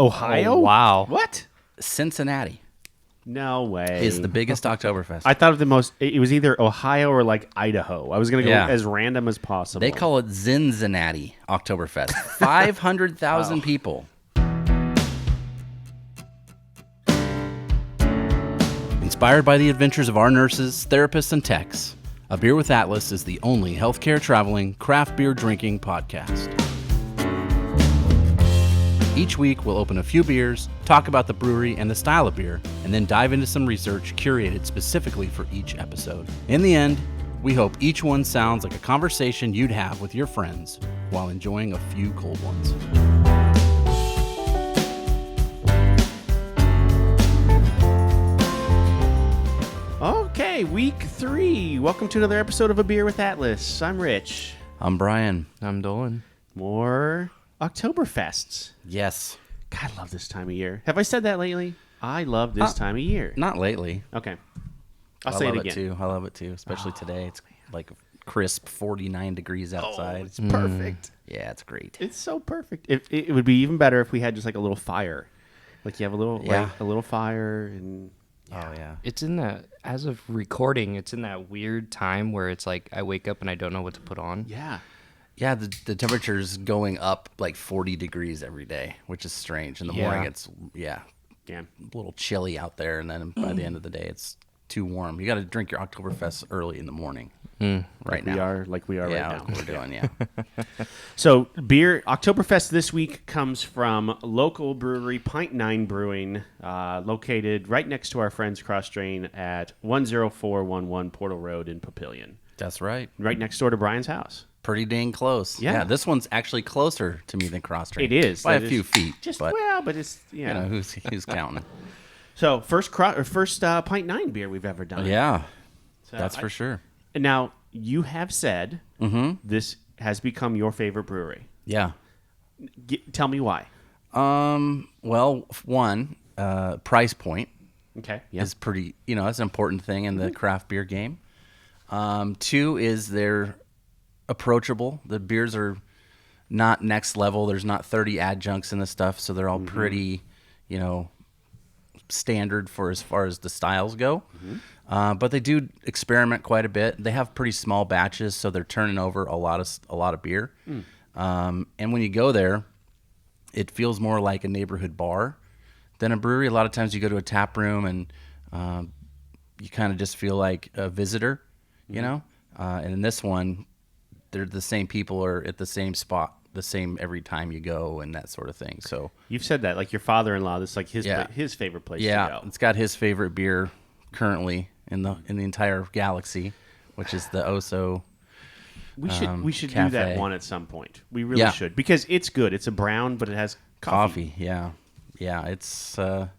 Ohio? Oh, wow. What? Cincinnati No way. is the biggest Oktoberfest. I thought of it was either Ohio or like Idaho. I was going to go as random as possible. They call it Cincinnati Oktoberfest. 500,000 people. Inspired by the adventures of our nurses, therapists, and techs, A Beer with Atlas is the only healthcare traveling, craft beer drinking podcast. Each week, we'll open a few beers, talk about the brewery and the style of beer, and then dive into some research curated specifically for each episode. In the end, we hope each one sounds like a conversation you'd have with your friends while enjoying a few cold ones. Okay, week 3. Welcome to another episode of A Beer with Atlas. I'm Rich. I'm Brian. I'm Dolan. More Oktoberfests. Yes. God, I love this time of year. Have I said that lately? I love this time of year. Not lately. Okay. I'll say it again. I love it too, especially today. It's like crisp 49 degrees outside. Oh, it's perfect. Yeah, it's great. It's so perfect. It would be even better if we had just like a little fire. Like you have a little fire and... Oh, yeah. It's in that, as of recording, it's in that weird time where it's like I wake up and I don't know what to put on. Yeah. Yeah, the temperature's going up like 40 degrees every day, which is strange. In the morning, it's, a little chilly out there. And then by the end of the day, it's too warm. You got to drink your Oktoberfest early in the morning. Right now. Like we are right now. Like we're doing, yeah. So, beer, Oktoberfest this week comes from local brewery Pint 9 Brewing, located right next to our friends Crosstrain at 10411 Portal Road in Papillion. That's right. Right next door to Brian's house. Pretty dang close. Yeah. This one's actually closer to me than Crosstrain. It is. By a few feet. But it's, you know, who's counting? So, first Pint 9 beer we've ever done. Yeah, So that's for sure. Now, you have said this has become your favorite brewery. Yeah. Tell me why. Well, one, price point is pretty, that's an important thing in the craft beer game. Two is they're approachable. The beers are not next level. There's not 30 adjuncts in the stuff, so they're all pretty, standard for as far as the styles go. But they do experiment quite a bit. They have pretty small batches, so they're turning over a lot of beer. And when you go there, it feels more like a neighborhood bar than a brewery. A lot of times you go to a tap room and you kind of just feel like a visitor, and in this one, they're the same people are at the same spot, the same every time you go and that sort of thing. So you've said that, like your father-in-law, this is like his favorite place to go. It's got his favorite beer currently in the entire galaxy, which is the Oso. We should cafe. do that one at some point. We really should, because it's good. It's a brown, but it has coffee. Yeah. It's a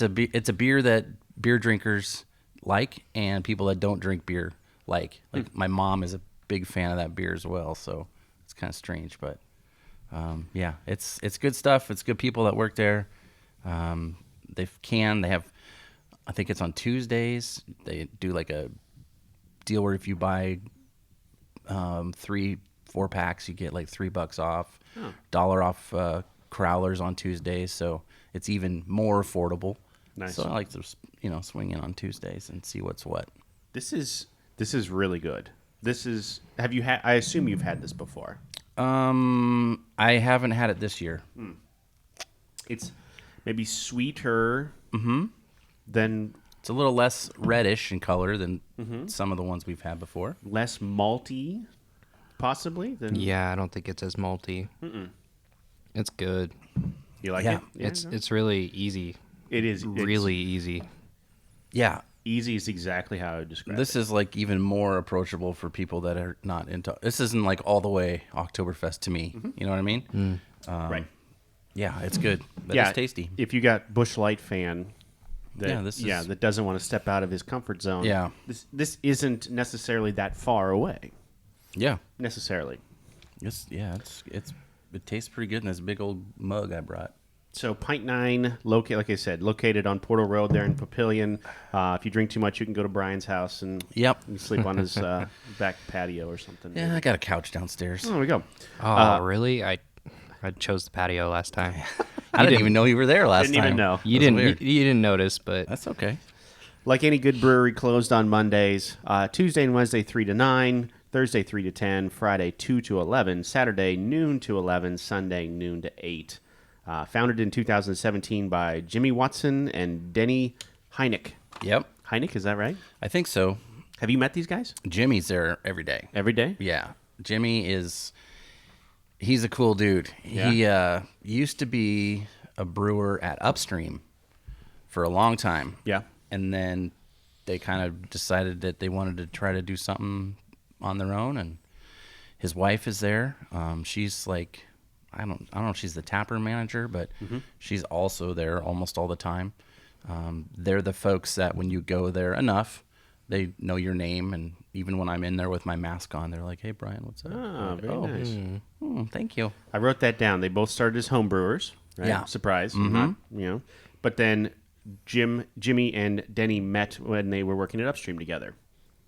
beer that beer drinkers like, and people that don't drink beer like. Like my mom is a big fan of that beer as well, so it's kind of strange, but it's good stuff. It's good people that work there. They have, I think it's on Tuesdays. They do like a deal where if you buy 3-4 packs, you get like $3 off, $1 off crowlers on Tuesdays. So it's even more affordable. Nice. So I like to swing in on Tuesdays and see what's what. This is really good. I assume you've had this before. I haven't had it this year. It's maybe sweeter than... It's a little less reddish in color than some of the ones we've had before. Less malty, possibly? Yeah, I don't think it's as malty. It's good. You like it? Yeah, it's really easy. It is. Really easy. Yeah. Easy is exactly how I would describe it. This is like even more approachable for people that are not into... This isn't like all the way Oktoberfest to me. You know what I mean? Right. Yeah, it's good. It's tasty. If you got Busch Light fan... that doesn't want to step out of his comfort zone. Yeah. This isn't necessarily that far away. Yeah. Necessarily. It tastes pretty good in this big old mug I brought. So Pint 9, like I said, located on Portal Road there in Papillion. If you drink too much, you can go to Brian's house and you sleep on his back patio or something. Yeah, I got a couch downstairs. Oh, there we go. Oh, really? I chose the patio last time. I didn't even know you were there last Didn't time. even know. You That's didn't weird. you didn't notice, but That's okay. Like any good brewery, closed on Mondays, Tuesday and Wednesday 3 to 9, Thursday 3 to 10, Friday 2 to 11, Saturday noon to 11, Sunday noon to 8. Founded in 2017 by Jimmy Watson and Denny Heineck. Yep. Heineck, is that right? I think so. Have you met these guys? Jimmy's there every day. Every day? Yeah. He's a cool dude. Yeah. He used to be a brewer at Upstream for a long time. Yeah. And then they kind of decided that they wanted to try to do something on their own. And his wife is there. She's like, I don't know if she's the tapper manager, but she's also there almost all the time. They're the folks that when you go there enough, they know your name. And even when I'm in there with my mask on, they're like, "Hey, Brian, what's up?" Oh, very nice. Thank you. I wrote that down. They both started as home brewers. Right? Yeah. Surprise. Not, But then Jimmy and Denny met when they were working at Upstream together.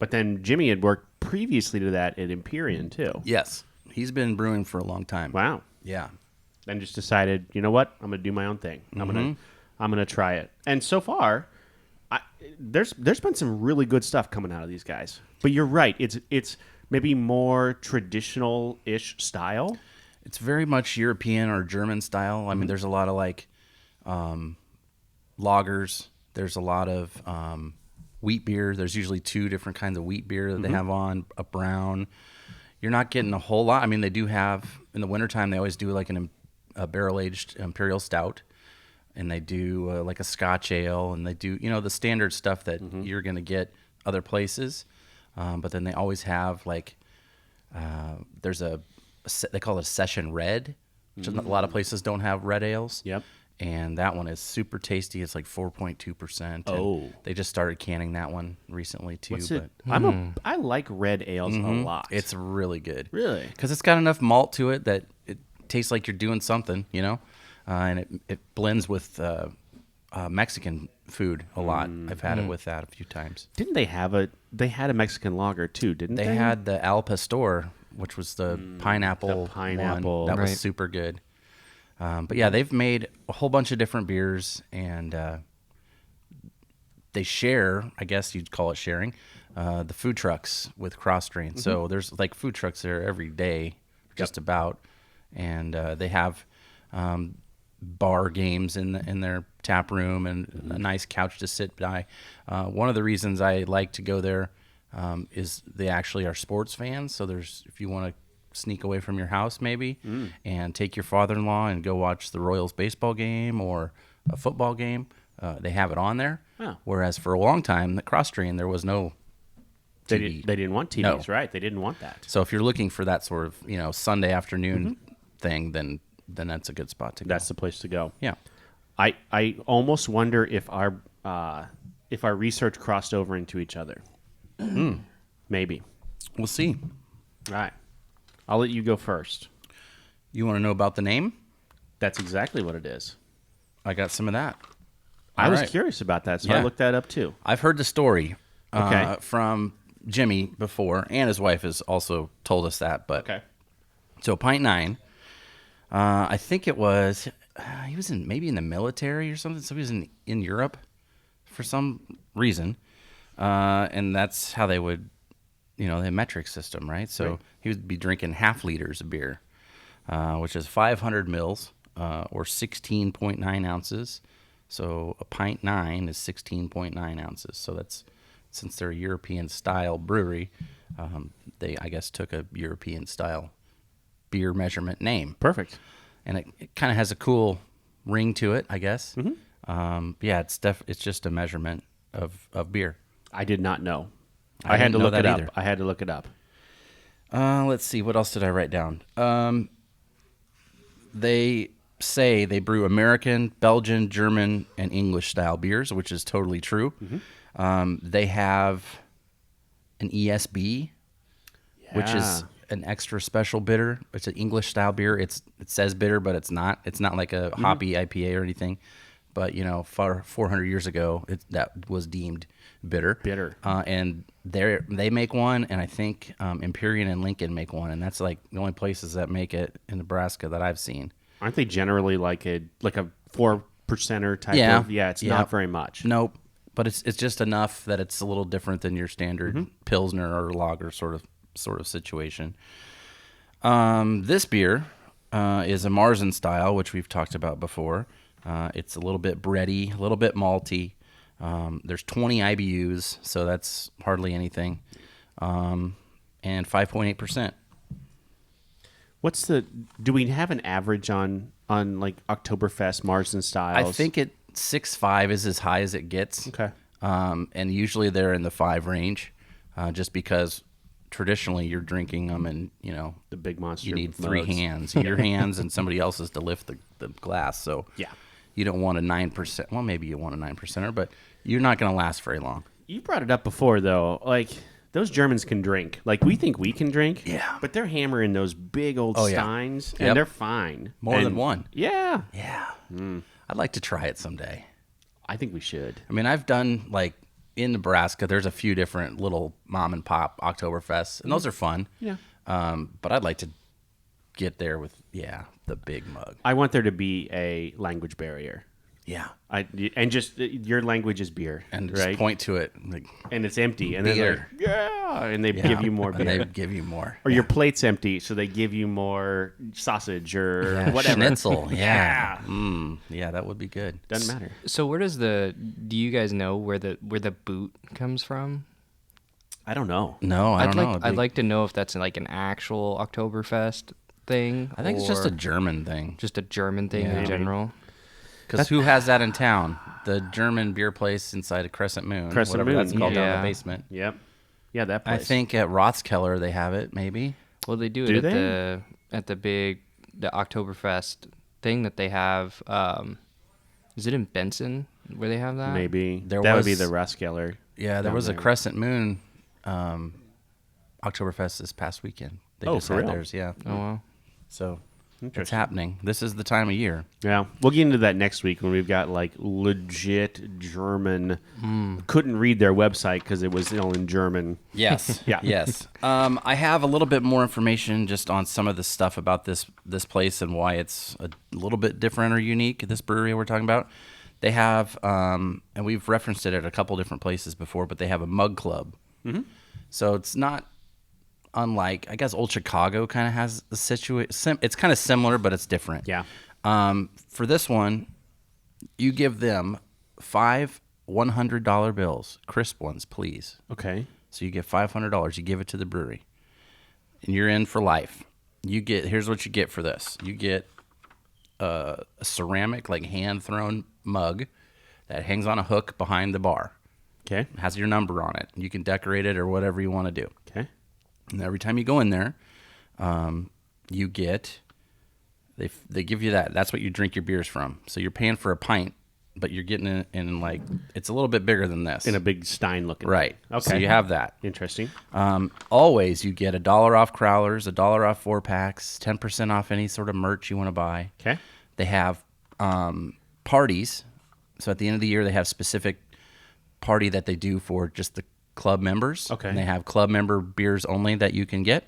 But then Jimmy had worked previously to that at Empyrean too. Yes. He's been brewing for a long time. Wow. Yeah. Then just decided, you know what? I'm gonna do my own thing. I'm gonna try it. And so far, there's been some really good stuff coming out of these guys. But you're right. It's maybe more traditional-ish style. It's very much European or German style. I mean, there's a lot of like lagers. There's a lot of wheat beer. There's usually two different kinds of wheat beer that they have on, a brown. You're not getting a whole lot. I mean, they do have, in the wintertime, they always do like a barrel-aged imperial stout. And they do like a Scotch ale. And they do, the standard stuff that you're going to get other places. But then they always have like, there's they call it a session red, which a lot of places don't have red ales. Yep. And that one is super tasty. It's like 4.2%. Oh. They just started canning that one recently too. What's but it? I like red ales a lot. It's really good. Really? Because it's got enough malt to it that it tastes like you're doing something, and it blends with Mexican food a lot. I've had it with that a few times. Didn't they have they had a Mexican lager too, didn't they? They had the Al Pastor, which was the pineapple. the pineapple. One. That was Right. super good. But yeah, they've made a whole bunch of different beers, and they share, I guess you'd call it sharing, the food trucks with Crosstrain. So there's like food trucks there every day, just about, and they have bar games in their tap room and a nice couch to sit by. One of the reasons I like to go there is they actually are sports fans. So if you want to sneak away from your house maybe and take your father-in-law and go watch the Royals baseball game or a football game, they have it on there. Oh. Whereas for a long time, the Crosstrain, there was no TV. They didn't want TVs, No. right? They didn't want that. So if you're looking for that sort of Sunday afternoon thing, then that's a good spot to go. That's the place to go. Yeah. I almost wonder if our research crossed over into each other. Maybe. We'll see. All right. I'll let you go first. You want to know about the name? That's exactly what it is. I got some of that. I All was right. curious about that, so I Yeah. looked that up too. I've heard the story Okay. from Jimmy before, and his wife has also told us that. But Okay. So Pint 9, I think it was, he was maybe in the military or something, so he was in Europe for some reason, and that's how they would, the metric system, right? So Right. he would be drinking half liters of beer, which is 500 mils or 16.9 ounces. So a Pint 9 is 16.9 ounces. So that's, since they're a European style brewery, they, I guess, took a European style beer measurement name. Perfect. And it kind of has a cool ring to it, I guess. Yeah, it's just a measurement of beer. I did not know. I had didn't to know look that it up. either. I had to look it up. Let's see, what else did I write down? They say they brew American, Belgian, German, and English style beers, which is totally true. They have an ESB, which is an extra special bitter. It's an English style beer. It says bitter, but it's not. It's not like a hoppy IPA or anything. But 400 years ago, that was deemed bitter. Bitter. And they make one, and I think Empyrean and Lincoln make one, and that's like the only places that make it in Nebraska that I've seen. Aren't they generally like a 4%er type Yeah. of? Yeah, it's Yeah. not very much. Nope. But it's just enough that it's a little different than your standard Pilsner or lager sort of situation. This beer is a marzen style, which we've talked about before. It's a little bit bready, a little bit malty. There's 20 IBUs, so that's hardly anything. And 5.8%. Do we have an average on like Oktoberfest Marzen styles? I think 6.5 is as high as it gets. Okay. And usually they're in the 5 range, just because traditionally you're drinking them and, the big monster. you need 3 modes. hands, your hands and somebody else's to lift the glass. So Yeah. you don't want a 9%. Well, maybe you want a 9%er, but you're not going to last very long. You brought it up before, though. Like, those Germans can drink. Like, we think we can drink. Yeah. But they're hammering those big old Oh, yeah. steins, Yep. and they're fine. More than one. Yeah. Yeah. I'd like to try it someday. I think we should. I mean, I've done, like, in Nebraska, there's a few different little mom and pop Oktoberfests, and those are fun. Yeah. But I'd like to get there with, the big mug. I want there to be a language barrier. Yeah. And just your language is beer, And just right? point to it. Like, And it's empty, and Beer. then yeah, and they give you more and beer. they give you more. Or your plate's empty, so they give you more sausage or whatever. Schnitzel. Yeah. Yeah, that would be good. Doesn't matter. So where does do you guys know where the boot comes from? I don't know. No, I don't know. I'd like to know if that's like an actual Oktoberfest thing. I think it's just or a German thing. just a German thing in general. Because who has that in town? The German beer place inside of Crescent Moon. Crescent whatever Moon, that's called down in yeah. the basement. Yep. Yeah, that I place. think at Rothskeller they have it, maybe. Well, they do Do it they? at the Oktoberfest thing that they have. Is it in Benson where they have that? maybe There that would be was- the Raskeller. Yeah, there down was a there. Crescent Moon Oktoberfest this past weekend. They Oh, just for had real? theirs, yeah. Oh well. So it's Interesting. happening. This is the time of year. Yeah, we'll get into that next week when we've got like legit German. Couldn't read their website because it was in German. Yes. Yeah. Yes. I have a little bit more information just on some of the stuff about this place and why it's a little bit different or unique. This brewery we're talking about, they have, and we've referenced it at a couple different places before, but they have a mug club. Mm-hmm. So it's not unlike, I guess, Old Chicago kind of has the situation. It's kind of similar, but it's different. Yeah. For this one, you give them 5 $100 bills, crisp ones, please. Okay. So you get $500. You give it to the brewery, and you're in for life. Here's what you get for this. You get a ceramic, like hand-thrown mug that hangs on a hook behind the bar. Okay. It has your number on it. You can decorate it or whatever you want to do. Okay. And every time you go in there, you get they give you that. That's what you drink your beers from. So you're paying for a pint, but you're getting it in like it's a little bit bigger than this. In a big stein looking. right. Okay. So you have that. Interesting. Always you get $1 off crowlers, $1 off 4-packs, 10% off any sort of merch you want to buy. Okay. They have parties. So at the end of the year, they have specific party that they do for just the club members. Okay. And they have club member beers only that you can get.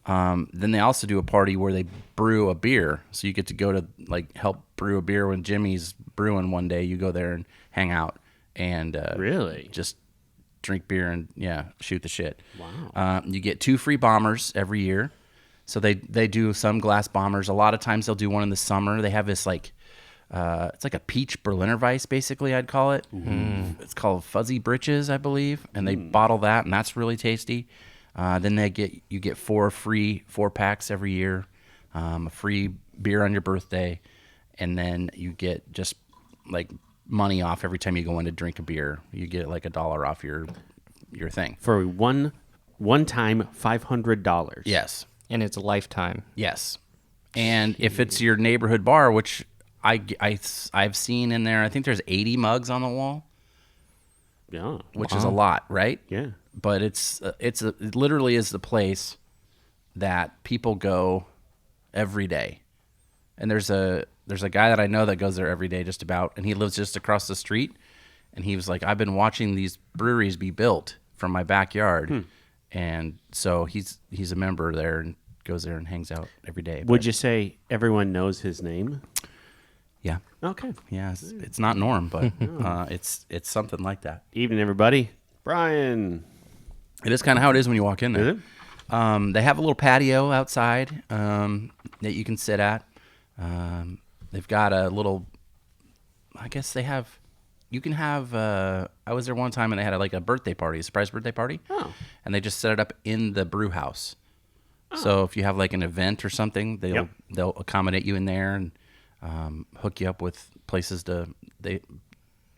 Then they also do a party where they brew a beer. So you get to go to like help brew a beer when Jimmy's brewing one day. You go there and hang out and Really? just drink beer and shoot the shit. Wow. You get 2 free bombers every year. So they do some glass bombers. A lot of times they'll do one in the summer. They have this like it's like a peach Berliner Weiss, basically, I'd call it. It's called Fuzzy Britches, I believe, and they bottle that, and that's really tasty. Then you get 4 free 4-packs every year, a free beer on your birthday, and then you get just like money off every time you go in to drink a beer. You get like $1 off your thing. For one time $500. Yes, And it's a lifetime. yes. And if it's your neighborhood bar, which I've seen in there, I think there's 80 mugs on the wall, Yeah. which is a lot, right? Yeah. But it literally is the place that people go every day. And there's a guy that I know that goes there every day just about, and he lives just across the street. And he was like, I've been watching these breweries be built from my backyard. And so he's a member there and goes there and hangs out every day. Would you say everyone knows his name? Yeah. Okay. Yeah, it's not Norm, but it's something like that. Evening, everybody. Brian. It is kind of how it is when you walk in there. Is it? They have a little patio outside that you can sit at. They've got a little, I guess they have, you can have, I was there one time and they had a birthday party, a surprise birthday party. Oh. And they just set it up in the brew house. So if you have like an event or something, they'll accommodate you in there and hook you up with places they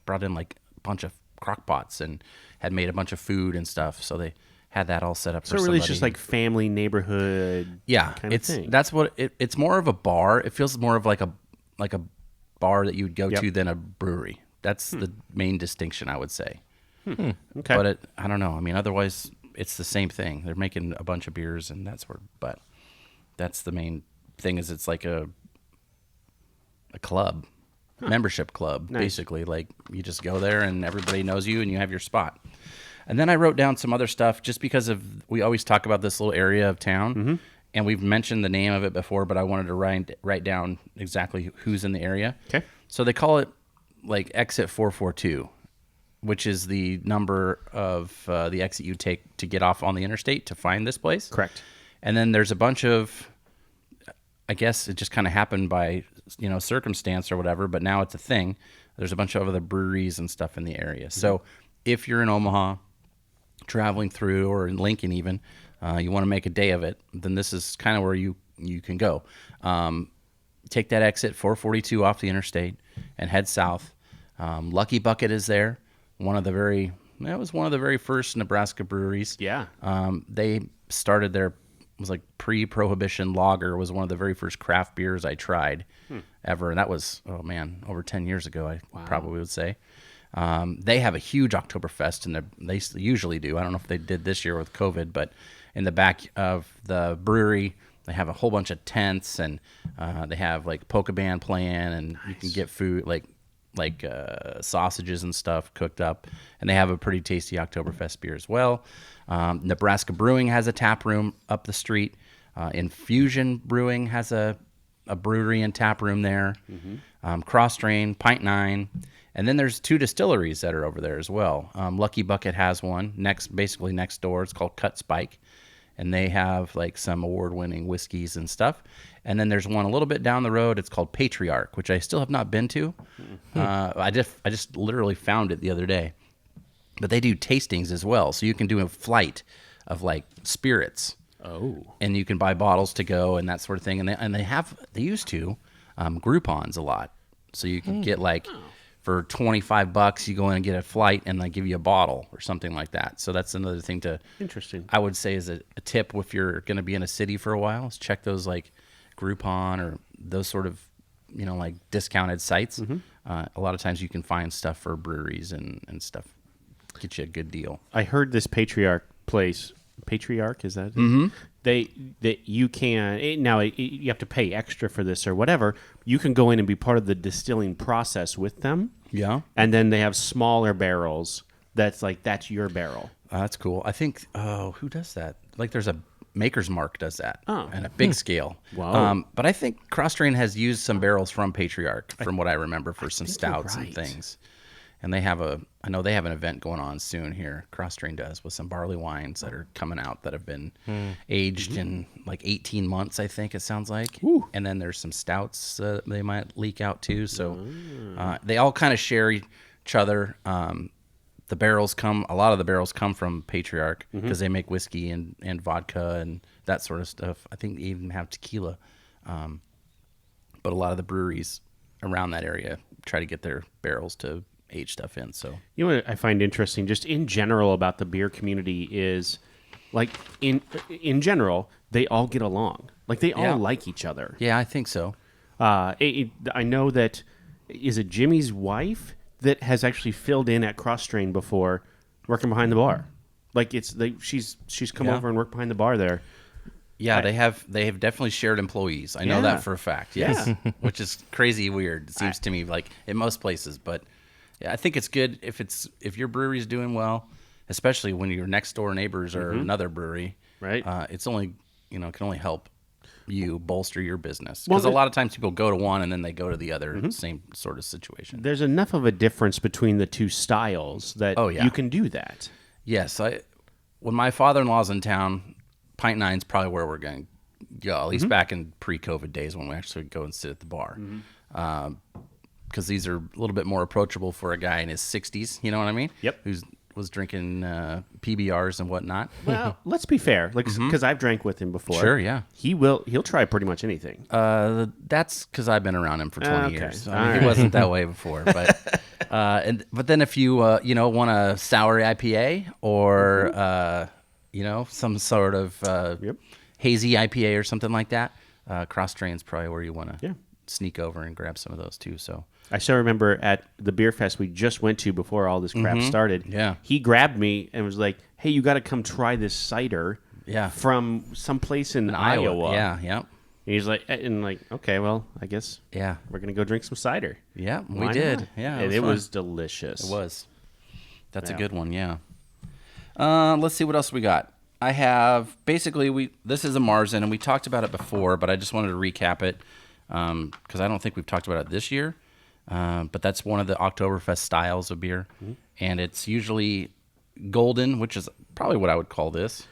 brought in like a bunch of crock pots and had made a bunch of food and stuff. So they had that all set up for So really somebody. it's just like family, neighborhood kind of thing. That's what it's more of a bar. It feels more of like a bar that you would go to than a brewery. That's the main distinction, I would say. Okay. But I don't know. I mean, otherwise it's the same thing. They're making a bunch of beers and that sort. But that's the main thing. Is it's like a club, membership club, basically. Like you just go there and everybody knows you and you have your spot. And then I wrote down some other stuff just because we always talk about this little area of town, and we've mentioned the name of it before, but I wanted to write down exactly who's in the area. Okay. So they call it like exit 442, which is the number of the exit you take to get off on the interstate to find this place. Correct. And then there's a bunch of, I guess it just kind of happened by circumstance or whatever, but now it's a thing. There's a bunch of other breweries and stuff in the area. So if you're in Omaha, traveling through, or in Lincoln even, you want to make a day of it, then this is kind of where you can go. Take that exit 442 off the interstate and head south. Lucky Bucket is there. It was one of the very first Nebraska breweries. Yeah. They started their, was like pre-prohibition lager was one of the very first craft beers I tried ever. And that was, over 10 years ago, I probably would say. They have a huge Oktoberfest, and they usually do. I don't know if they did this year with COVID, but in the back of the brewery, they have a whole bunch of tents, and they have like polka band playing, and you can get food like sausages and stuff cooked up, and they have a pretty tasty Oktoberfest beer as well. Nebraska Brewing has a tap room up the street. Infusion Brewing has a brewery and tap room there. Crosstrain, Pint 9. And then there's 2 distilleries that are over there as well. Lucky Bucket has one basically next door. It's called Cut Spike, and they have like some award-winning whiskeys and stuff. And then there's one a little bit down the road. It's called Patriarch, which I still have not been to. I just literally found it the other day. But they do tastings as well, so you can do a flight of like spirits. Oh. And you can buy bottles to go and that sort of thing. And they used to Groupons a lot, so you can get like. For $25, you go in and get a flight, and they give you a bottle or something like that. So that's another thing Interesting. I would say is a tip if you're going to be in a city for a while, is check those like Groupon or those sort of, like discounted sites. A lot of times you can find stuff for breweries and stuff. Get you a good deal. I heard this Patriarch, is that it? That you can now you have to pay extra for this or whatever. You can go in and be part of the distilling process with them. Yeah. And then they have smaller barrels. That's your barrel. That's cool. I think who does that? Like there's a Maker's Mark does that on a big scale. Wow. But I think Crosstrain has used some barrels from Patriarch, from what I remember, for some stouts and things. And I know they have an event going on soon here. Crosstrain does, with some barley wines that are coming out that have been aged in like 18 months, I think it sounds like. Ooh. And then there's some stouts they might leak out too. So they all kind of share each other. A lot of the barrels come from Patriarch because they make whiskey and vodka and that sort of stuff. I think they even have tequila. But a lot of the breweries around that area try to get their barrels to age stuff in. So what I find interesting just in general about the beer community is like in general they all get along. Like they all like each other. Yeah, I think so. I know that is it Jimmy's wife that has actually filled in at Crosstrain before, working behind the bar. Like she's come over and worked behind the bar there. Yeah, they have definitely shared employees. I know that for a fact. Yes, which is crazy weird. It seems to me like in most places, but yeah, I think it's good if your brewery's doing well, especially when your next door neighbors are another brewery. Right. It's only can only help you bolster your business. Because a lot of times people go to one and then they go to the other, same sort of situation. There's enough of a difference between the two styles that you can do that. Yes. When my father-in-law's in town, Pint 9's probably where we're going to go, at least back in pre-COVID days when we actually go and sit at the bar. Because these are a little bit more approachable for a guy in his 60s, you know what I mean? Yep. Who was drinking PBRs and whatnot. Well, let's be fair, like because I've drank with him before. Sure, yeah. He'll try pretty much anything. That's because I've been around him for 20 Okay. years. All He wasn't that way before, but but then if you want a sour IPA or some sort of hazy IPA or something like that, Crosstrain's probably where you want to sneak over and grab some of those too. So I still remember at the beer fest we just went to before all this crap started. Yeah. He grabbed me and was like, "Hey, you got to come try this cider from someplace in Iowa." Yeah, yeah. And he's like, okay, well, I guess we're going to go drink some cider. Yeah, we Why did. not? Yeah, And it fun. was delicious. It was. That's a Yeah. good one, yeah. Let's see what else we got. I have, basically, this is a Marzen, and we talked about it before, but I just wanted to recap it because I don't think we've talked about it this year. But that's one of the Oktoberfest styles of beer, and it's usually golden, which is probably what I would call this.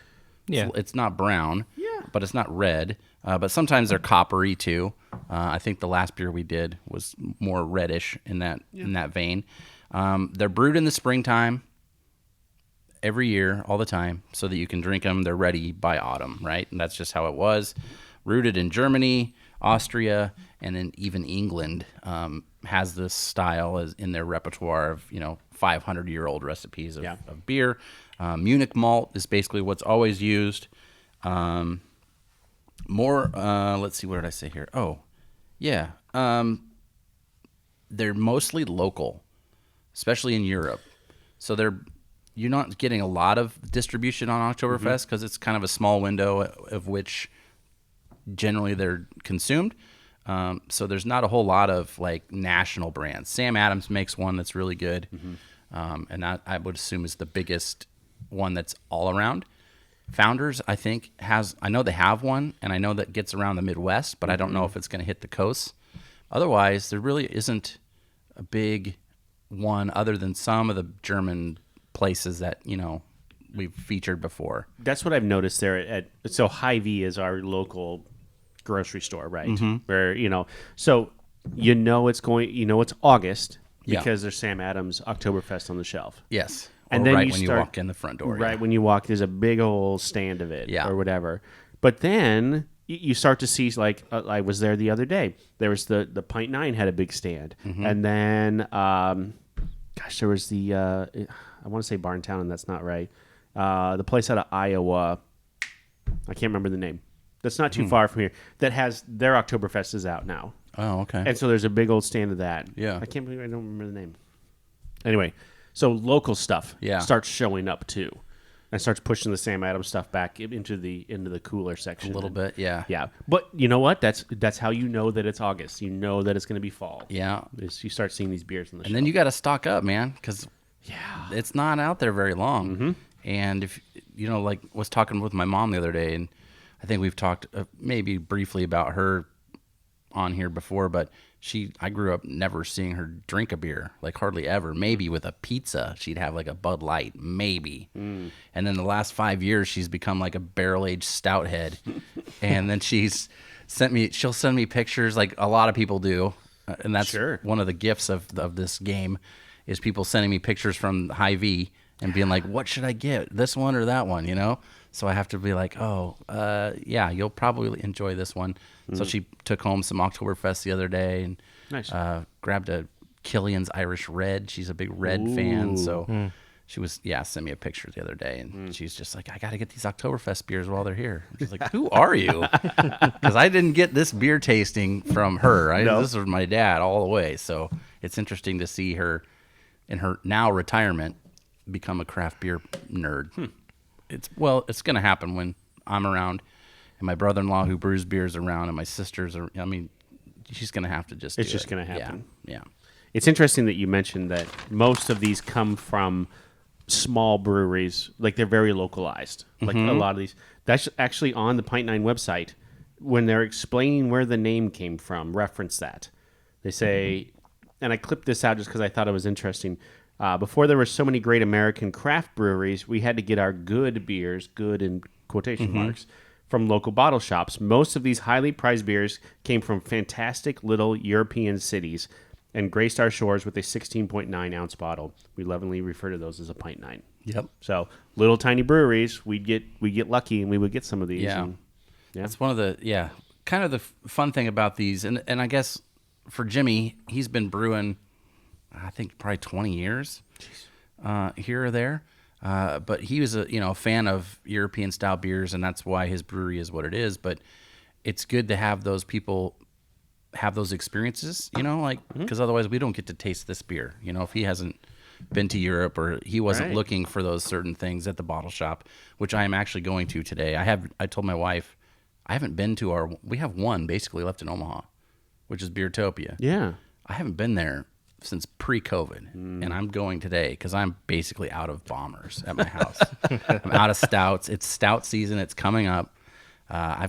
Yeah. It's not brown, but it's not red. But sometimes they're coppery too. I think the last beer we did was more reddish in that vein. They're brewed in the springtime every year, all the time, so that you can drink them. They're ready by autumn, right? And that's just how it was. Rooted in Germany, Austria, and then even England has this style as in their repertoire of 500-year-old recipes of beer. Munich malt is basically what's always used. Let's see, what did I say here? Oh, yeah. They're mostly local, especially in Europe. So you're not getting a lot of distribution on Oktoberfest because it's kind of a small window of which generally they're consumed. So there's not a whole lot of like national brands. Sam Adams makes one that's really good. And that I would assume is the biggest one that's all around. Founders, I think, I know they have one, and I know that gets around the Midwest, but I don't know if it's going to hit the coast. Otherwise, there really isn't a big one other than some of the German places that, we've featured before. That's what I've noticed there so HyVee is our local grocery store, right? Where, so it's August because there's Sam Adams Oktoberfest on the shelf. Yes. And or then right when you walk in the front door. Right when you walk, there's a big old stand of it Yeah. or whatever. But then you start to see, like, I was there the other day. There was the Pint 9 had a big stand. And then, there was the, I want to say Barntown, and that's not right. The place out of Iowa, I can't remember the name. That's not too far from here. That has, their Oktoberfest is out now. Oh, okay. And so there's a big old stand of that. Yeah. I can't believe I don't remember the name. Anyway, so local stuff starts showing up too, and starts pushing the Sam Adams stuff back into the cooler section A little bit, yeah. Yeah, but you know what? That's how you know that it's August. You know that it's going to be fall. Yeah. Is you start seeing these beers on the shelf. And then you got to stock up, man, because it's not out there very long. And if like was talking with my mom the other day, and I think we've talked maybe briefly about her on here before, but I grew up never seeing her drink a beer, like hardly ever. Maybe with a pizza, she'd have like a Bud Light, maybe. And then the last 5 years, she's become like a barrel-aged stout head. And then she'll send me pictures like a lot of people do. And that's one of the gifts of this game is people sending me pictures from HyVee and being like, what should I get? This one or that one, So I have to be like, you'll probably enjoy this one. So she took home some Oktoberfest the other day and grabbed a Killian's Irish Red. She's a big Red fan. So she was, sent me a picture the other day. And she's just like, I got to get these Oktoberfest beers while they're here. She's like, who are you? Because I didn't get this beer tasting from her. This was my dad all the way. So it's interesting to see her in her now retirement become a craft beer nerd. It's going to happen when I'm around and my brother-in-law who brews beers around and my sisters are, she's going to have to just It's just going to happen. Yeah. It's interesting that you mentioned that most of these come from small breweries. Like they're very localized. Like a lot of these. That's actually on the Pint 9 website. when they're explaining where the name came from, reference that. They say, and I clipped this out just because I thought it was interesting. Before there were so many great American craft breweries, we had to get our good beers, good in quotation marks, from local bottle shops. Most of these highly prized beers came from fantastic little European cities and graced our shores with a 16.9 ounce bottle. We lovingly refer to those as a pint 9. Yep. So little tiny breweries, we'd get lucky and we would get some of these. Yeah. And, That's one of the kind of the fun thing about these, and I guess for Jimmy, he's been brewing, I think probably 20 years here or there. But he was a fan of European style beers, and that's why his brewery is what it is. But it's good to have those people have those experiences, because otherwise we don't get to taste this beer. If he hasn't been to Europe or he wasn't looking for those certain things at the bottle shop, which I am actually going to today. I told my wife I haven't been to we have one basically left in Omaha, which is Beertopia. Yeah. I haven't been there since pre-COVID, and I'm going today because I'm basically out of bombers at my house. I'm out of stouts. It's stout season. It's coming up. I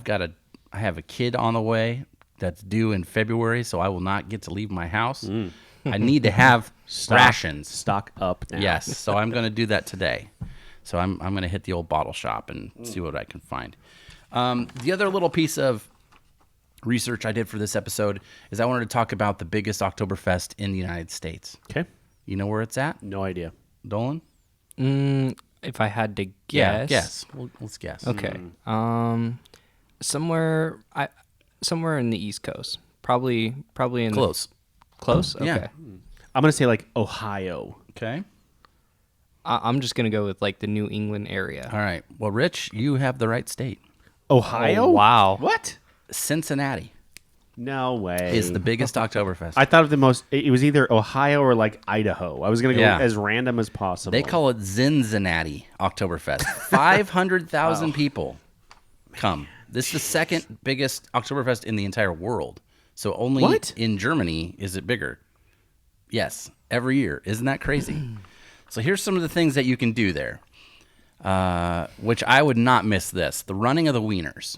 have a kid on the way that's due in February, so I will not get to leave my house. I need to have rations. Stock up now. Yes, so I'm going to do that today. So I'm going to hit the old bottle shop and see what I can find. The other little piece of research I did for this episode is I wanted to talk about the biggest Oktoberfest in the United States. Okay. You know where it's at? No idea. Dolan? If I had to guess. Yeah, guess. Let's guess. Okay. Somewhere in the East Coast. Probably in Close. Close? Okay. Yeah. I'm going to say like Ohio. Okay. I'm just going to go with like the New England area. All right. Well, Rich, you have the right state. Ohio? Oh, wow. What? Cincinnati No way. is the biggest Oktoberfest. I thought of it was either Ohio or like Idaho. I was going to go as random as possible. They call it Cincinnati Oktoberfest. 500,000 people come. This is the second biggest Oktoberfest in the entire world. So only in Germany is it bigger. Yes, every year. Isn't that crazy? So here's some of the things that you can do there, which I would not miss this. The running of the wieners.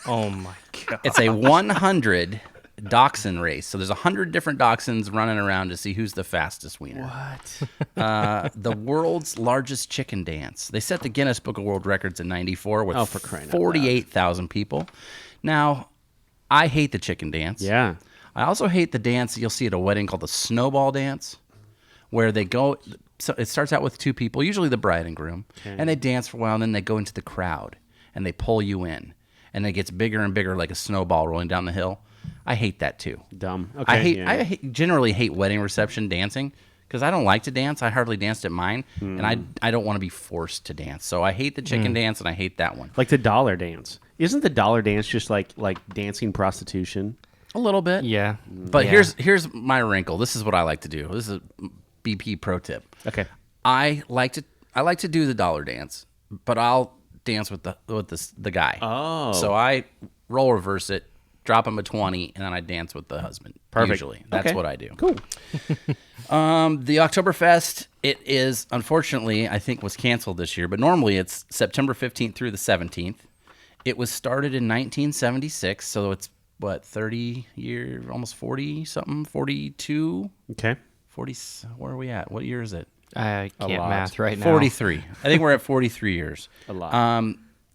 Oh, my God. It's a 100 dachshund race. So there's 100 different dachshunds running around to see who's the fastest wiener. What? The world's largest chicken dance. They set the Guinness Book of World Records in 94 with for crying out loud. 48,000 people. Now, I hate the chicken dance. Yeah. I also hate the dance you'll see at a wedding called the snowball dance, where they go. So it starts out with two people, usually the bride and groom, and they dance for a while, and then they go into the crowd and they pull you in, and it gets bigger and bigger like a snowball rolling down the hill. I hate that too. Dumb. Okay. I generally hate wedding reception dancing because I don't like to dance. I hardly danced at mine, and I don't want to be forced to dance. So I hate the chicken dance, and I hate that one. Like the dollar dance. Isn't the dollar dance just like dancing prostitution? A little bit. Yeah. But here's my wrinkle. This is what I like to do. This is a BP pro tip. Okay. I like to do the dollar dance, but I'll dance with the guy. Oh. So I role reverse it, drop him a 20, and then I dance with the husband. Perfect. Usually. That's what I do. Cool. The Oktoberfest, it is, unfortunately, I think was canceled this year, but normally it's September 15th through the 17th. It was started in 1976, so it's, 30 years, almost 40 something, 42? Okay. 40, where are we at? What year is it? I can't lot. math right now. 43. I think we're at 43 years. A lot.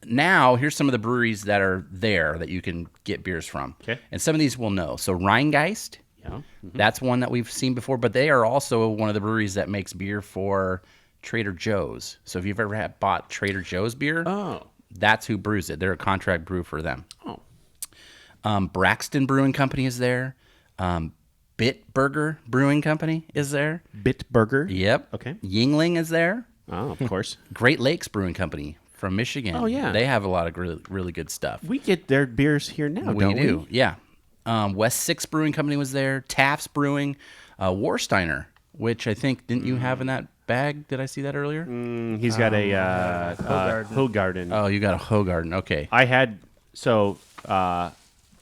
Now, here's some of the breweries that are there that you can get beers from. Okay. And some of these we'll know. So Rheingeist, Yeah. that's one that we've seen before, but they are also one of the breweries that makes beer for Trader Joe's. So if you've ever bought Trader Joe's beer, that's who brews it. They're a contract brew for them. Oh. Braxton Brewing Company is there. Bitburger Brewing Company is there. Bitburger. Yep. Okay. Yingling is there. Oh, of course. Great Lakes Brewing Company from Michigan. Oh, yeah. They have a lot of really, really good stuff. We get their beers here now, We don't do. we? Yeah. West Six Brewing Company was there. Taft's Brewing. Warsteiner, which I think, didn't you have in that bag? Did I see that earlier? He's got a Hogarden. Oh, you got a Hogarden. Okay. I had,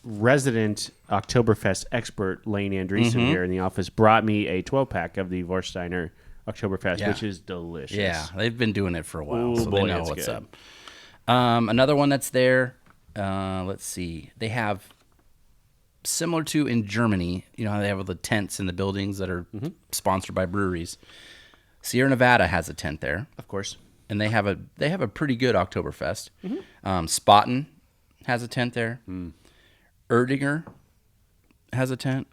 resident Oktoberfest expert Lane Andreessen here in the office brought me a 12-pack of the Vorsteiner Oktoberfest, which is delicious. Yeah, they've been doing it for a while, Ooh, so boy, they know it's what's good. up. Another one that's there, let's see. They have similar to in Germany. You know how they have the tents in the buildings that are sponsored by breweries. Sierra Nevada has a tent there, Of course. and they have a pretty good Oktoberfest. Spaten has a tent there. Erdinger has a tent.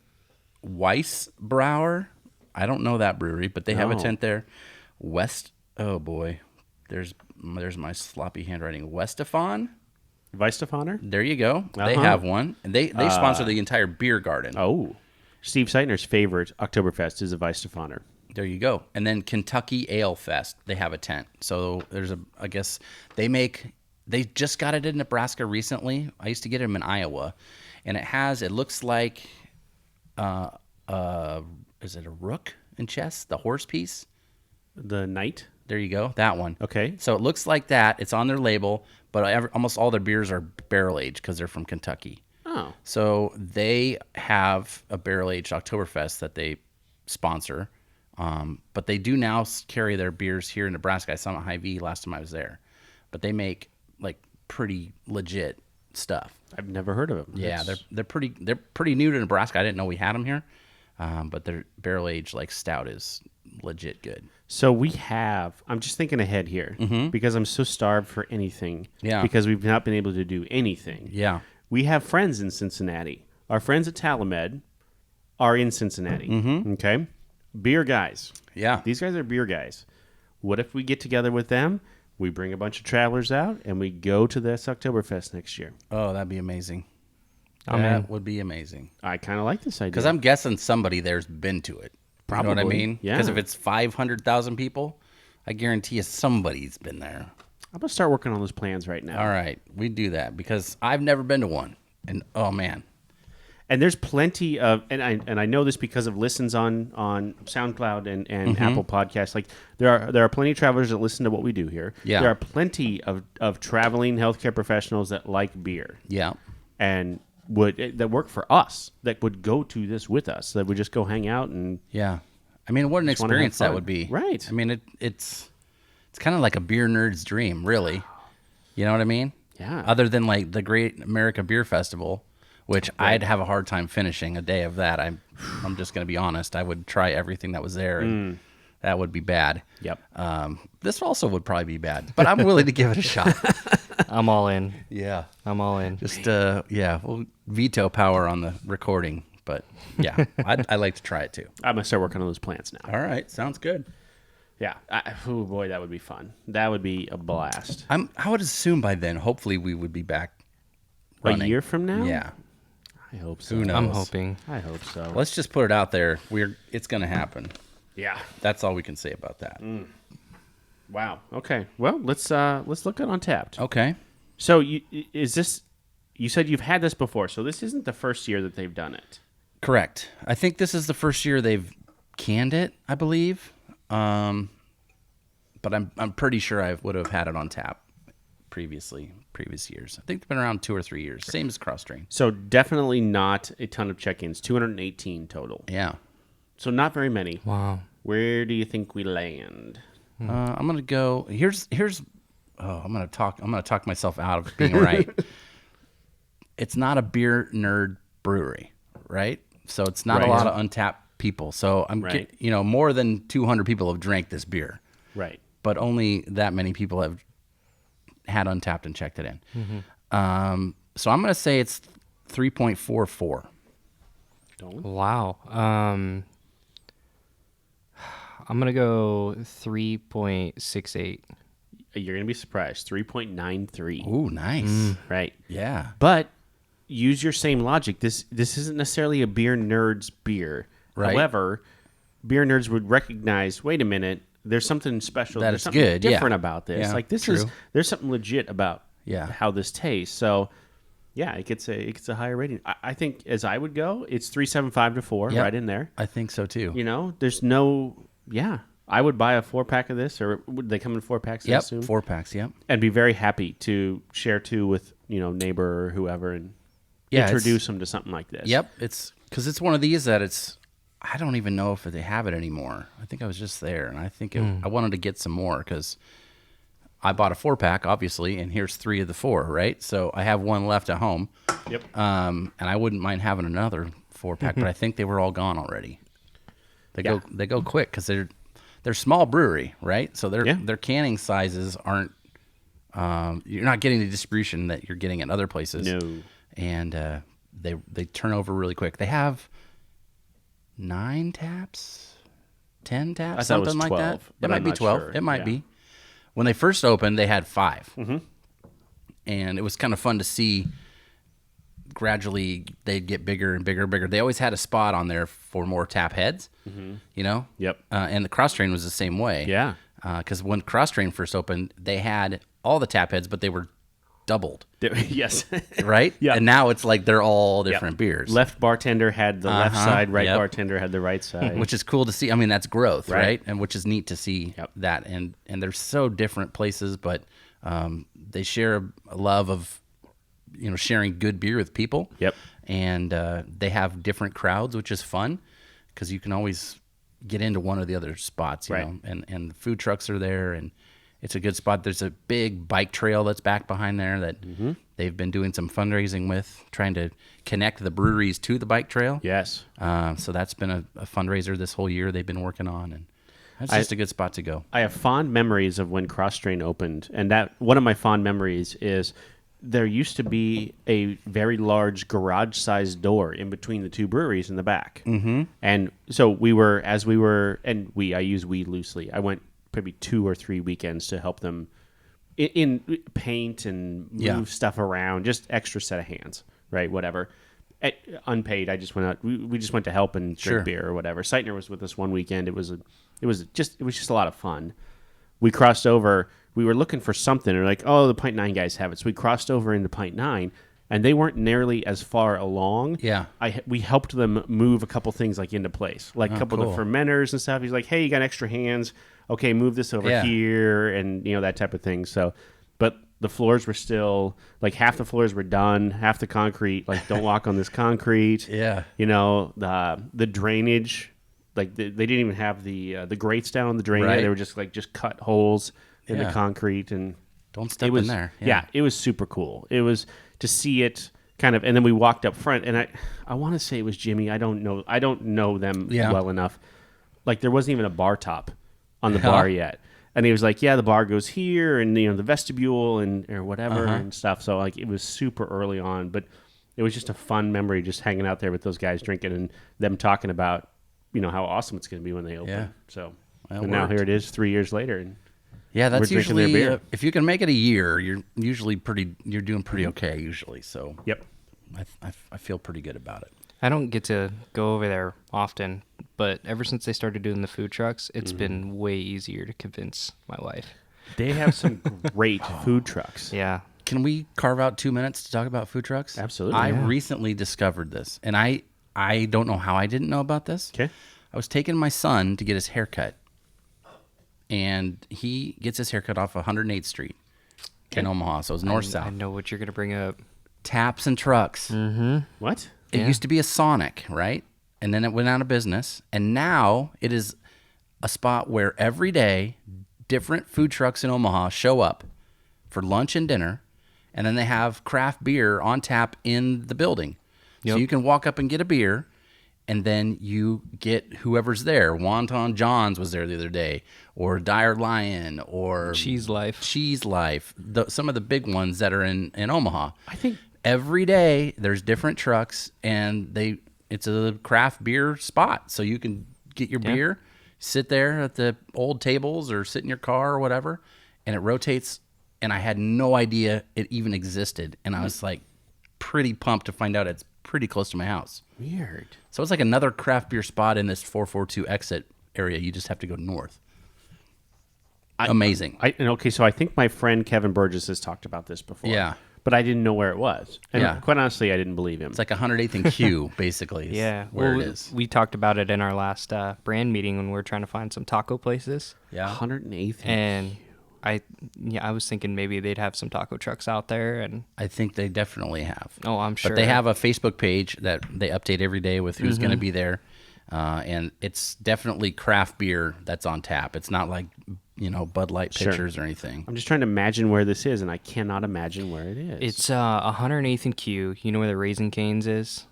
Weissbrauer, I don't know that brewery, but they have a tent there. Oh boy, there's my sloppy handwriting. Westefan, Weistefaner? there you go. They have one, and they sponsor the entire beer garden. Oh. Steve Seitner's favorite Oktoberfest is a Weistefaner. There you go. And then Kentucky Ale Fest, they have a tent. So I guess they just got it in Nebraska recently. I used to get them in Iowa, and it looks like, is it a rook in chess? The horse piece? The Knight? There you go. That one. Okay. So it looks like that. It's on their label, but almost all their beers are barrel aged because they're from Kentucky. Oh. So they have a barrel aged Oktoberfest that they sponsor. But they do now carry their beers here in Nebraska. I saw them at HyVee last time I was there. But they make like pretty legit stuff. I've never heard of them. Yeah, they're pretty new to Nebraska. I didn't know we had them here. But their barrel aged like stout is legit good. So I'm just thinking ahead here because I'm so starved for anything. Yeah. Because we've not been able to do anything. Yeah. We have friends in Cincinnati. Our friends at Talamed are in Cincinnati. Okay. Beer guys. Yeah. These guys are beer guys. What if we get together with them? We bring a bunch of travelers out and we go to this Oktoberfest next year. Oh, that'd be amazing. I'm That in. would be amazing. I kind of like this idea. Because I'm guessing somebody there's been to it. Probably. You know what I mean? Yeah. Because if it's 500,000 people, I guarantee you somebody's been there. I'm going to start working on those plans right now. All right. We do that because I've never been to one. And oh, man. And there's plenty of, and I know this because of listens on SoundCloud and Apple Podcasts. Like there are plenty of travelers that listen to what we do here. Yeah. There are plenty of traveling healthcare professionals that like beer Yeah. and that work for us that would go to this with us. That would just go hang out and Yeah. I mean, what an Just wanna have experience that fun. would be. Right. I mean, it's kind of like a beer nerd's dream, really. You know what I mean? Yeah. Other than like the Great America Beer Festival, which I'd have a hard time finishing a day of that. I'm just going to be honest. I would try everything that was there, and that would be bad. Yep. This also would probably be bad, but I'm willing to give it a shot. I'm all in. Yeah. I'm all in. Just we'll veto power on the recording, but yeah, I'd like to try it too. I'm gonna start working on those plans now. All right, sounds good. Yeah. Oh boy, that would be fun. That would be a blast. I would assume by then, hopefully, we would be back A running. year from now? Yeah. I hope so. Who knows? I'm hoping. I hope so. Let's just put it out there. It's going to happen. Yeah. That's all we can say about that. Wow. Okay. Well, let's look at Untapped. Okay. So you said you've had this before, so this isn't the first year that they've done it. Correct. I think this is the first year they've canned it, I believe. But I'm pretty sure I would have had it on tap previous years. I think it's been around 2 or 3 years. Same as Crosstrain. So definitely not a ton of check-ins. 218 total. Yeah. So not very many. Wow. Where do you think we land? I'm gonna go. I'm gonna talk myself out of being right. It's not a beer nerd brewery, right? So it's not Right. a lot of untapped people. So Right. more than 200 people have drank this beer, Right. but only that many people have had Untapped and checked it in. So I'm gonna say it's 3.44. Don't. Wow. I'm gonna go 3.68. You're gonna be surprised. 3.93. Ooh, nice. Right. Yeah. But use your same logic. This isn't necessarily a beer nerd's beer. Right. However, beer nerds would recognize, wait a minute, there's something special. That there's it's something good, yeah. different about this. Yeah, like true. there's something legit about Yeah. how this tastes. So yeah, it gets a higher rating. I think as I would go, it's 3.75 to 4, Yep. right in there. I think so too. You know, there's I would buy a 4-pack of this, or would they come in 4-packs? I Yep. assume? 4-packs. Yep. And be very happy to share 2 with neighbor or whoever and Yeah, introduce them to something like this. Yep, it's because it's one of these that I don't even know if they have it anymore. I think I was just there, and I think I wanted to get some more because I bought a 4-pack, obviously, and here's 3 of the 4, right? So I have one left at home. Yep. And I wouldn't mind having another 4-pack, but I think they were all gone already. They go quick because they're small brewery, right? So their canning sizes aren't. You're not getting the distribution that you're getting at other places. No. And they turn over really quick. They have 9 taps, 10 taps, something like that. It might be 12. Sure. It might be. When they first opened, they had 5. And it was kind of fun to see. Gradually, they'd get bigger and bigger and bigger. They always had a spot on there for more tap heads, you know? Yep. And the Crosstrain was the same way. Yeah. Because when Crosstrain first opened, they had all the tap heads, but they were doubled. Yes. Right? Yeah. And now it's like they're all different beers. Left bartender had the left side, right bartender had the right side. Which is cool to see. I mean, that's growth, Right. right? And which is neat to see that. And they're so different places, but they share a love of, sharing good beer with people. Yep. And they have different crowds, which is fun because you can always get into one or the other spots, you know, and the food trucks are there, and it's a good spot. There's a big bike trail that's back behind there that they've been doing some fundraising with, trying to connect the breweries to the bike trail. Yes. So that's been a fundraiser this whole year they've been working on, and that's just a good spot to go. I have fond memories of when Crosstrain opened, and that one of my fond memories is there used to be a very large garage-sized door in between the 2 breweries in the back. Mm-hmm. And so I use we loosely. I went maybe 2 or 3 weekends to help them in paint and move stuff around, just extra set of hands, right? Whatever. Unpaid. I just went out. We just went to help and drink beer or whatever. Seitner was with us one weekend. It was just a lot of fun. We crossed over. We were looking for something, and we're like, oh, the Pint 9 guys have it. So we crossed over into Pint 9, and they weren't nearly as far along. Yeah. We helped them move a couple things like into place, like a couple of the fermenters and stuff. He's like, hey, you got extra hands. Okay, move this over here, and that type of thing. So, but the floors were still, like half the floors were done, half the concrete, like don't walk on this concrete. Yeah. The drainage, like they didn't even have the grates down on the drain. Right. They were just cut holes in the concrete, and don't step in there. Yeah, it was super cool. It was to see it kind of, and then we walked up front, and I want to say it was Jimmy. I don't know them well enough. Like there wasn't even a bar top on the bar yet, and he was like, "Yeah, the bar goes here, and the vestibule and or whatever and stuff." So like it was super early on, but it was just a fun memory, just hanging out there with those guys drinking and them talking about how awesome it's going to be when they open. Yeah. So Well, now here it is, 3 years later, and yeah, that's we're drinking their usually beer. if you can make it a year, you're doing pretty okay usually. So Yep. I feel pretty good about it. I don't get to go over there often, but ever since they started doing the food trucks, it's been way easier to convince my wife. They have some great food trucks. Yeah. Can we carve out 2 minutes to talk about food trucks? Absolutely. I recently discovered this, and I don't know how I didn't know about this. Okay. I was taking my son to get his haircut, and he gets his haircut off 108th Street in Omaha, so it's north-south. I know what you're going to bring up. Taps and trucks. What? It used to be a Sonic, right? And then it went out of business, and now it is a spot where every day different food trucks in Omaha show up for lunch and dinner, and then they have craft beer on tap in the building. So you can walk up and get a beer, and then you get whoever's there. Wonton John's was there the other day, or Dire Lion, or Cheese Life. Some of the big ones that are in Omaha. I think Every day there's different trucks, and it's a craft beer spot. So you can get your beer, sit there at the old tables or sit in your car or whatever, and it rotates. And I had no idea it even existed. And I was like pretty pumped to find out it's pretty close to my house. weird. So it's like another craft beer spot in this 442 exit area. You just have to go north. Amazing. So I think my friend Kevin Burgess has talked about this before. Yeah. But I didn't know where it was. And quite honestly, I didn't believe him. It's like 108th and Q, basically. Where it is. We talked about it in our last brand meeting when we were trying to find some taco places. Yeah. 108th. And I was thinking maybe they'd have some taco trucks out there, and I think they definitely have. Oh, I'm sure. But they have a Facebook page that they update every day with who's going to be there. And it's definitely craft beer that's on tap. It's not like Bud Light Sure. pitchers or anything. I'm just trying to imagine where this is, and I cannot imagine where it is. It's 108th and Q. You know where the Raising Cane's is?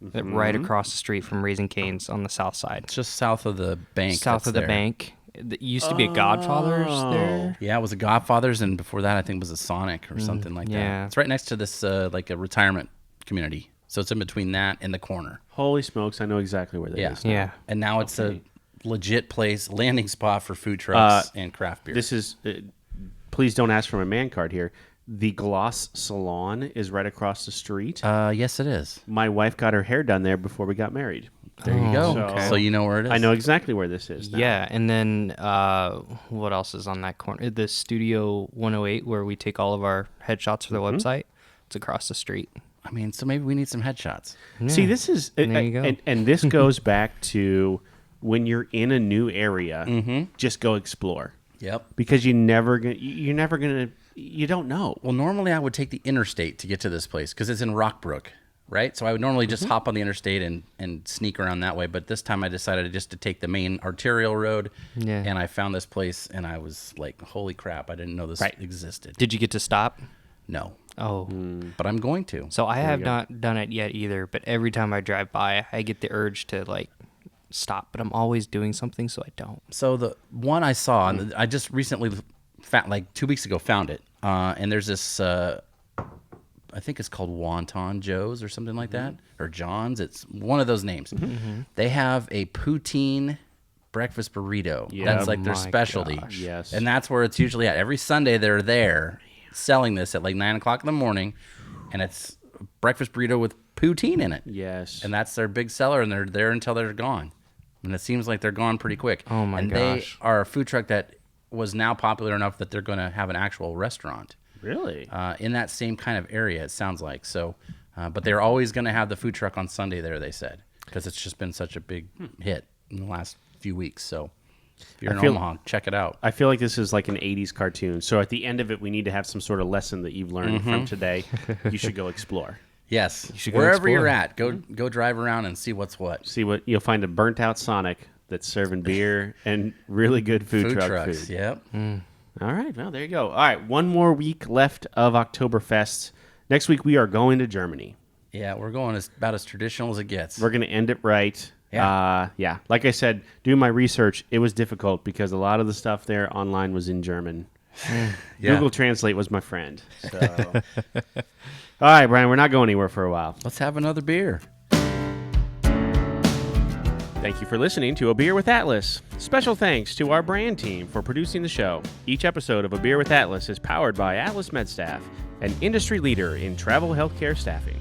Right across the street from Raising Cane's on the south side. It's just south of the bank. South of the bank. It used to be a Godfather's there. Yeah, it was a Godfather's, and before that, I think it was a Sonic or something like yeah. that. It's right next to this like a retirement community. So it's in between that and the corner. Holy smokes, I know exactly where that is. Yeah. And now it's a legit place, landing spot for food trucks and craft beer. This is, please don't ask for my man card here. The Gloss Salon is right across the street. Yes, it is. My wife got her hair done there before we got married. There you go. okay. So you know where it is. I know exactly where this is now. Yeah, and then what else is on that corner? The Studio 108, where we take all of our headshots for the website. It's across the street. I mean, so maybe we need some headshots. See, this is, There you go. And this goes back to when you're in a new area, just go explore. Yep. Because you're never gonna, you don't know. Well, normally I would take the interstate to get to this place because it's in Rockbrook, right? So I would normally just hop on the interstate and sneak around that way. But this time I decided just to take the main arterial road. Yeah. And I found this place and I was like, holy crap, I didn't know this existed. Did you get to stop? No. Oh. But I'm going to. So I have not done it yet either, but every time I drive by, I get the urge to stop, but I'm always doing something, so I don't. So the one I saw, and I just recently found, like 2 weeks ago, found it. And there's this, I think it's called Wonton Joe's or something like that, or John's. It's one of those names. They have a poutine breakfast burrito. Yeah. That's like their My specialty. gosh. Yes. And that's where it's usually at. Every Sunday they're there selling this at like 9 o'clock in the morning, and it's a breakfast burrito with poutine in it. Yes. And that's their big seller, and they're there until they're gone. And it seems like they're gone pretty quick. Oh, my and gosh. they are a food truck that was now popular enough that they're going to have an actual restaurant Really? in that same kind of area, it sounds like. So, but they're always going to have the food truck on Sunday there, they said, because it's just been such a big hit in the last few weeks. So if you're in Omaha, check it out. I feel like this is like an 80s cartoon. So at the end of it, we need to have some sort of lesson that you've learned from today. You should go explore. Yes. should go Wherever you're explore. at, go drive around and see what's what. See what you'll find, a burnt out Sonic that's serving beer and really good food truck trucks. food. Yep. All right, well, there you go. All right, one more week left of Oktoberfest. Next week, we are going to Germany. Yeah, we're going about as traditional as it gets. We're going to end it right. Yeah. Like I said, doing my research, it was difficult because a lot of the stuff there online was in German. Yeah. Google Translate was my friend. So. All right, Brian, we're not going anywhere for a while. Let's have another beer. Thank you for listening to A Beer with Atlas. Special thanks to our brand team for producing the show. Each episode of A Beer with Atlas is powered by Atlas MedStaff, an industry leader in travel healthcare staffing.